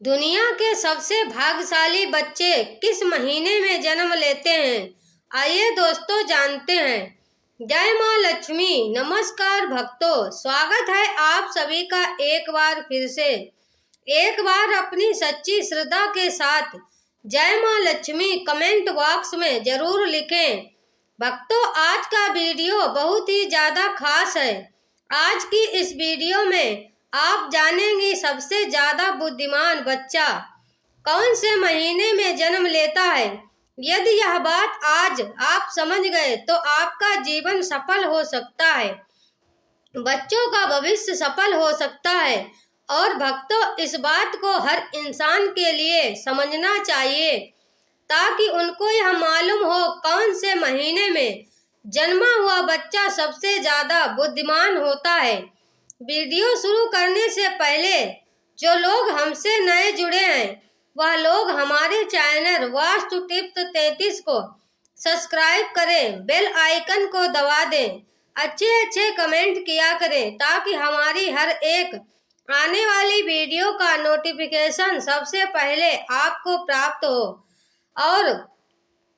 दुनिया के सबसे भाग्यशाली बच्चे किस महीने में जन्म लेते हैं? आइए दोस्तों जानते हैं। जय माँ लक्ष्मी। नमस्कार भक्तों, स्वागत है आप सभी का एक बार फिर से। एक बार अपनी सच्ची श्रद्धा के साथ जय माँ लक्ष्मी कमेंट बॉक्स में जरूर लिखें। भक्तों, आज का वीडियो बहुत ही ज्यादा खास है। आज की इस वीडियो में आप जानेंगे सबसे ज्यादा बुद्धिमान बच्चा कौन से महीने में जन्म लेता है। यदि यह बात आज आप समझ गए तो आपका जीवन सफल हो सकता है, बच्चों का भविष्य सफल हो सकता है। और भक्तों, इस बात को हर इंसान के लिए समझना चाहिए ताकि उनको यह मालूम हो कौन से महीने में जन्मा हुआ बच्चा सबसे ज्यादा बुद्धिमान होता है। वीडियो शुरू करने से पहले जो लोग हमसे नए जुड़े हैं वह लोग हमारे चैनल वास्तु टिप्स 33 को सब्सक्राइब करें, बेल आइकन को दबा दें, अच्छे कमेंट किया करें ताकि हमारी हर एक आने वाली वीडियो का नोटिफिकेशन सबसे पहले आपको प्राप्त हो और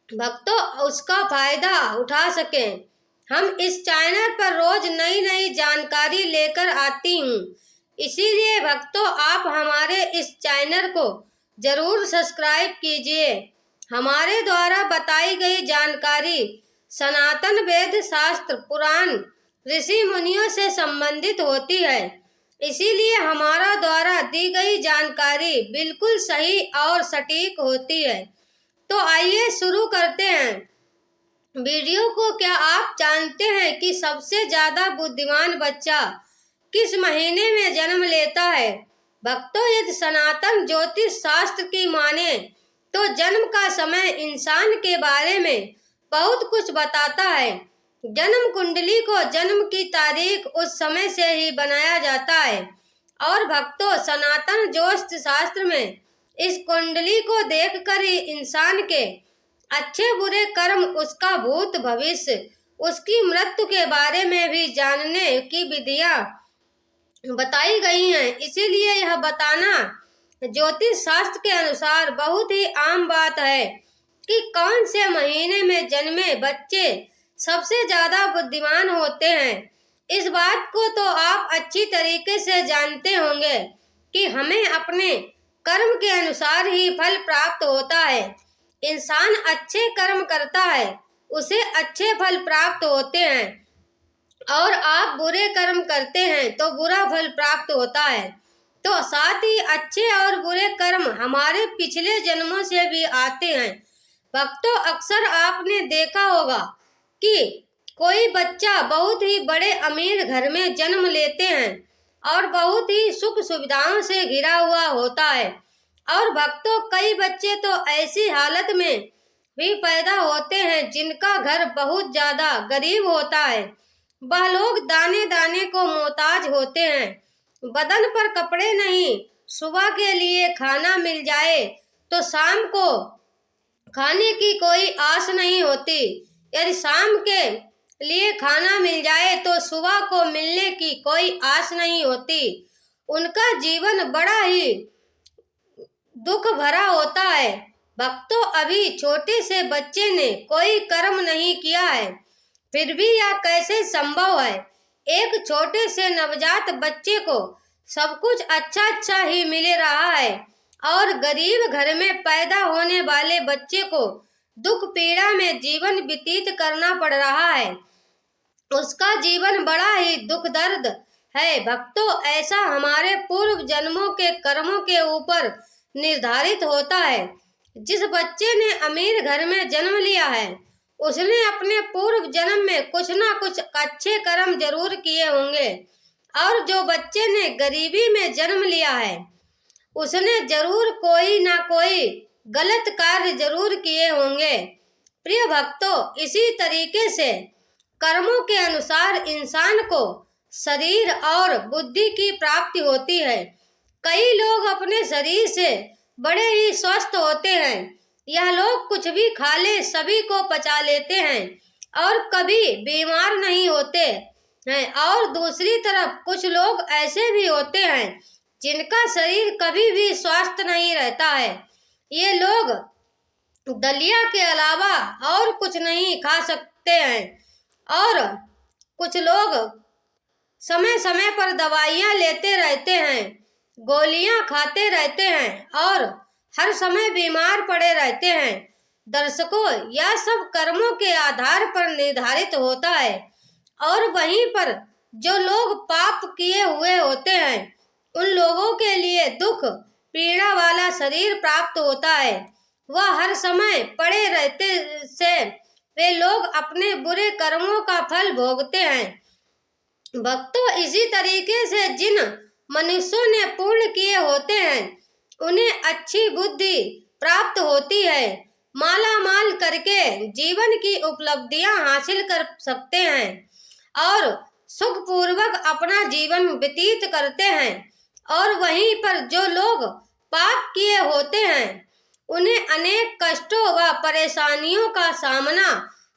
भक्तों उसका फायदा उठा सकें। हम इस चैनल पर रोज नई जानकारी लेकर आती हूँ, इसीलिए भक्तों आप हमारे इस चैनल को जरूर सब्सक्राइब कीजिए। हमारे द्वारा बताई गई जानकारी सनातन वेद शास्त्र पुराण ऋषि मुनियों से संबंधित होती है, इसीलिए हमारा द्वारा दी गई जानकारी बिल्कुल सही और सटीक होती है। तो आइए शुरू करते हैं वीडियो को। क्या आप जानते हैं कि सबसे ज्यादा बुद्धिमान बच्चा किस महीने में जन्म लेता है? भक्तों, यदि सनातन ज्योतिष शास्त्र की माने तो जन्म का समय इंसान के बारे में बहुत कुछ बताता है। जन्म कुंडली को जन्म की तारीख उस समय से ही बनाया जाता है और भक्तों सनातन ज्योतिष शास्त्र में इस कुंडली को देखकर ही इंसान के अच्छे बुरे कर्म, उसका भूत भविष्य, उसकी मृत्यु के बारे में भी जानने की विधियां बताई गई हैं। इसीलिए यह बताना ज्योतिष शास्त्र के अनुसार बहुत ही आम बात है कि कौन से महीने में जन्मे बच्चे सबसे ज्यादा बुद्धिमान होते हैं। इस बात को तो आप अच्छी तरीके से जानते होंगे कि हमें अपने कर्म के अनुसार ही फल प्राप्त होता है। इंसान अच्छे कर्म करता है उसे अच्छे फल प्राप्त होते हैं और आप बुरे कर्म करते हैं तो बुरा फल प्राप्त होता है। तो साथ ही अच्छे और बुरे कर्म हमारे पिछले जन्मों से भी आते हैं। भक्तों, अक्सर आपने देखा होगा कि कोई बच्चा बहुत ही बड़े अमीर घर में जन्म लेते हैं और बहुत ही सुख सुविधाओं से घिरा हुआ होता है। और भक्तों, कई बच्चे तो ऐसी हालत में भी पैदा होते हैं जिनका घर बहुत ज्यादा गरीब होता है। वह लोग दाने दाने को मोहताज होते हैं, बदन पर कपड़े नहीं, सुबह के लिए खाना मिल जाए तो शाम को खाने की कोई आस नहीं होती। यदि शाम के लिए खाना मिल जाए तो सुबह को मिलने की कोई आस नहीं होती। उनका जीवन बड़ा ही दुख भरा होता है। भक्तों, अभी छोटे से बच्चे ने कोई कर्म नहीं किया है, फिर भी यह कैसे संभव है? एक छोटे से नवजात बच्चे को सब कुछ अच्छा ही मिल रहा है और गरीब घर में पैदा होने वाले बच्चे को दुख पीड़ा में जीवन व्यतीत करना पड़ रहा है। उसका जीवन बड़ा ही दुख दर्द है। भक्तों, ऐसा हमारे पूर्व जन्मों के कर्मों के ऊपर निर्धारित होता है। जिस बच्चे ने अमीर घर में जन्म लिया है उसने अपने पूर्व जन्म में कुछ ना कुछ अच्छे कर्म जरूर किए होंगे और जो बच्चे ने गरीबी में जन्म लिया है उसने जरूर कोई ना कोई गलत कार्य जरूर किए होंगे। प्रिय भक्तों, इसी तरीके से कर्मों के अनुसार इंसान को शरीर और बुद्धि की प्राप्ति होती है। कई लोग अपने शरीर से बड़े ही स्वस्थ होते हैं। यह लोग कुछ भी खा ले सभी को पचा लेते हैं और कभी बीमार नहीं होते हैं। और दूसरी तरफ कुछ लोग ऐसे भी होते हैं जिनका शरीर कभी भी स्वस्थ नहीं रहता है। ये लोग दलिया के अलावा और कुछ नहीं खा सकते हैं और कुछ लोग समय समय पर दवाइयाँ लेते रहते हैं, गोलियां खाते रहते हैं और हर समय बीमार पड़े रहते हैं। दर्शकों, यह सब कर्मों के आधार पर निर्धारित होता है और वहीं पर जो लोग पाप किए हुए होते हैं उन लोगों के लिए दुख पीड़ा वाला शरीर प्राप्त होता है। वह हर समय पड़े रहते से वे लोग अपने बुरे कर्मों का फल भोगते हैं। भक्तों, इसी तरीके से जिन मनुष्यों ने पुण्य किए होते हैं उन्हें अच्छी बुद्धि प्राप्त होती है, माला माल करके जीवन की उपलब्धियां हासिल कर सकते हैं और सुखपूर्वक अपना जीवन व्यतीत करते हैं। और वहीं पर जो लोग पाप किए होते हैं उन्हें अनेक कष्टों व परेशानियों का सामना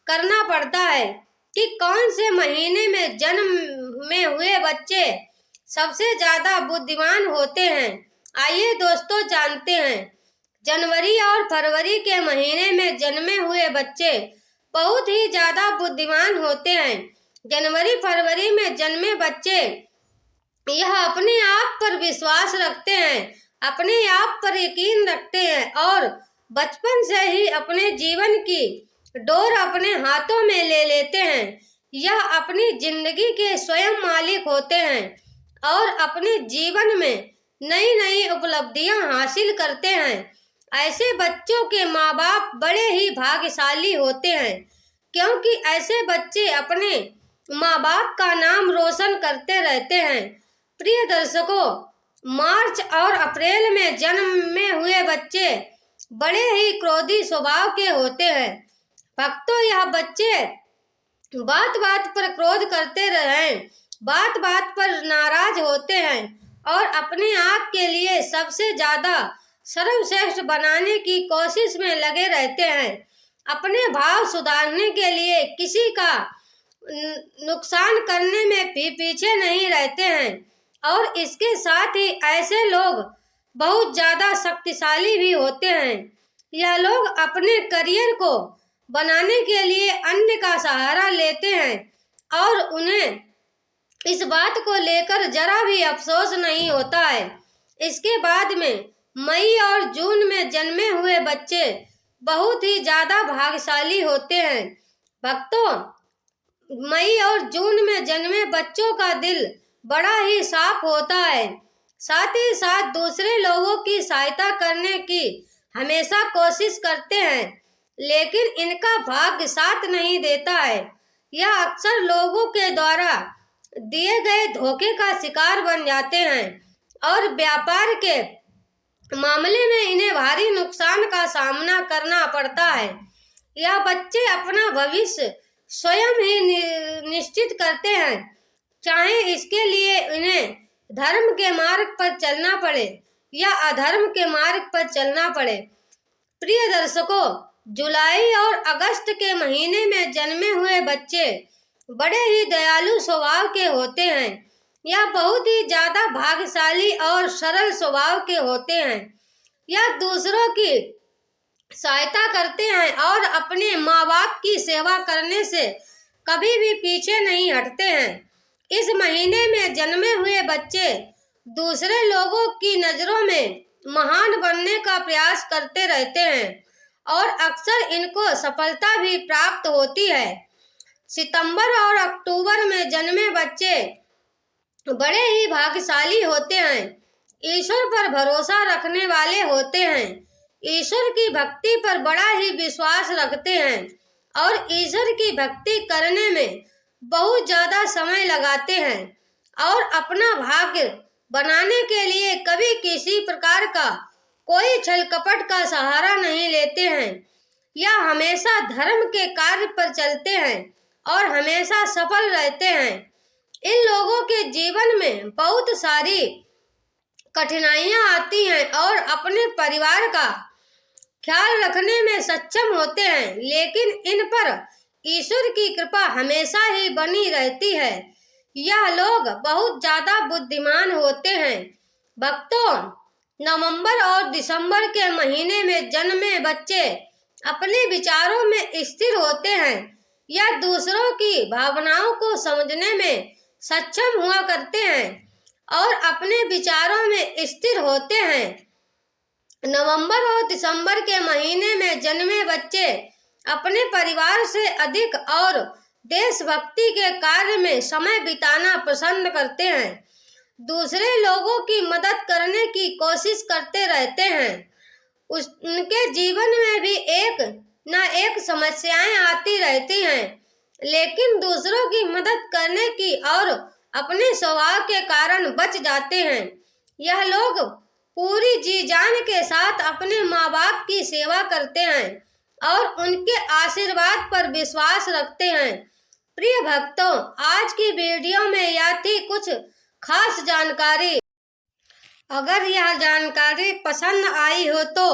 करना पड़ता है कि कौन से महीने में जन्म में हुए बच्चे सबसे ज्यादा बुद्धिमान होते हैं। आइए दोस्तों जानते हैं। जनवरी और फरवरी के महीने में जन्मे हुए बच्चे बहुत ही ज्यादा बुद्धिमान होते हैं। जनवरी फरवरी में जन्मे बच्चे यह अपने आप पर विश्वास रखते हैं, अपने आप पर यकीन रखते हैं और बचपन से ही अपने जीवन की डोर अपने हाथों में ले लेते हैं। यह अपनी जिंदगी के स्वयं मालिक होते हैं और अपने जीवन में नई नई उपलब्धियां हासिल करते हैं। ऐसे बच्चों के माँ बाप बड़े ही भाग्यशाली होते हैं क्योंकि ऐसे बच्चे अपने माँ बाप का नाम रोशन करते रहते हैं। प्रिय दर्शकों, मार्च और अप्रैल में जन्म में हुए बच्चे बड़े ही क्रोधी स्वभाव के होते हैं। भक्तों, यह बच्चे बात बात पर क्रोध करते रहें, बात बात पर नाराज होते हैं और अपने आप के लिए सबसे ज्यादा सर्वश्रेष्ठ बनाने की कोशिश में लगे रहते हैं। अपने भाव सुधारने के लिए किसी का नुकसान करने में भी पीछे नहीं रहते हैं और इसके साथ ही ऐसे लोग बहुत ज्यादा शक्तिशाली भी होते हैं। यह लोग अपने करियर को बनाने के लिए अन्य का सहारा लेते हैं और उन्हें इस बात को लेकर जरा भी अफसोस नहीं होता है। इसके बाद में मई और जून में जन्मे हुए बच्चे बहुत ही ज्यादा भाग्यशाली होते हैं। भक्तों, मई और जून में जन्मे बच्चों का दिल बड़ा ही साफ होता है, साथ ही साथ दूसरे लोगों की सहायता करने की हमेशा कोशिश करते हैं, लेकिन इनका भाग्य साथ नहीं देता है। यह अक्सर लोगों के द्वारा दिए गए धोखे का शिकार बन जाते हैं और व्यापार के मामले में इन्हें भारी नुकसान का सामना करना पड़ता है। यह बच्चे अपना भविष्य स्वयं ही निश्चित करते हैं, चाहे इसके लिए इन्हें धर्म के मार्ग पर चलना पड़े या अधर्म के मार्ग पर चलना पड़े। प्रिय दर्शकों, जुलाई और अगस्त के महीने में जन्मे हुए बच्चे बड़े ही दयालु स्वभाव के होते हैं। यह बहुत ही ज्यादा भाग्यशाली और सरल स्वभाव के होते हैं। यह दूसरों की सहायता करते हैं और अपने माँ बाप की सेवा करने से कभी भी पीछे नहीं हटते हैं। इस महीने में जन्मे हुए बच्चे दूसरे लोगों की नजरों में महान बनने का प्रयास करते रहते हैं और अक्सर इनको सफलता भी प्राप्त होती है। सितंबर और अक्टूबर में जन्मे बच्चे बड़े ही भाग्यशाली होते हैं, ईश्वर पर भरोसा रखने वाले होते हैं, ईश्वर की भक्ति पर बड़ा ही विश्वास रखते हैं और ईश्वर की भक्ति करने में बहुत ज्यादा समय लगाते हैं और अपना भाग्य बनाने के लिए कभी किसी प्रकार का कोई छल कपट का सहारा नहीं लेते हैं। यह हमेशा धर्म के कार्य पर चलते हैं और हमेशा सफल रहते हैं। इन लोगों के जीवन में बहुत सारी कठिनाइयां आती हैं और अपने परिवार का ख्याल रखने में सक्षम होते हैं, लेकिन इन पर ईश्वर की कृपा हमेशा ही बनी रहती है। यह लोग बहुत ज्यादा बुद्धिमान होते हैं। भक्तों, नवंबर और दिसंबर के महीने में जन्मे बच्चे अपने विचारों में स्थिर होते हैं या दूसरों की भावनाओं को समझने में सक्षम हुआ करते हैं और अपने विचारों में स्थिर होते हैं। नवंबर और दिसंबर के महीने में जन्मे बच्चे अपने परिवार से अधिक और देशभक्ति के कार्य में समय बिताना पसंद करते हैं। दूसरे लोगों की मदद करने की कोशिश करते रहते हैं। उनके जीवन में भी एक न एक समस्याएं आती रहती हैं, लेकिन दूसरों की मदद करने की और अपने स्वभाव के कारण बच जाते हैं। यह लोग पूरी जी जान के साथ अपने माँ बाप की सेवा करते हैं और उनके आशीर्वाद पर विश्वास रखते हैं। प्रिय भक्तों, आज की वीडियो में यह थी कुछ खास जानकारी। अगर यह जानकारी पसंद आई हो तो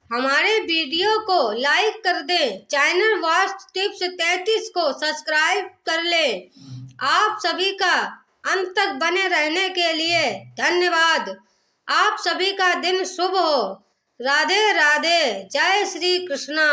हमारे वीडियो को लाइक कर दें, चैनल वास्तु टिप्स 33 को सब्सक्राइब कर लें। आप सभी का अंत तक बने रहने के लिए धन्यवाद। आप सभी का दिन शुभ हो। राधे राधे। जय श्री कृष्णा।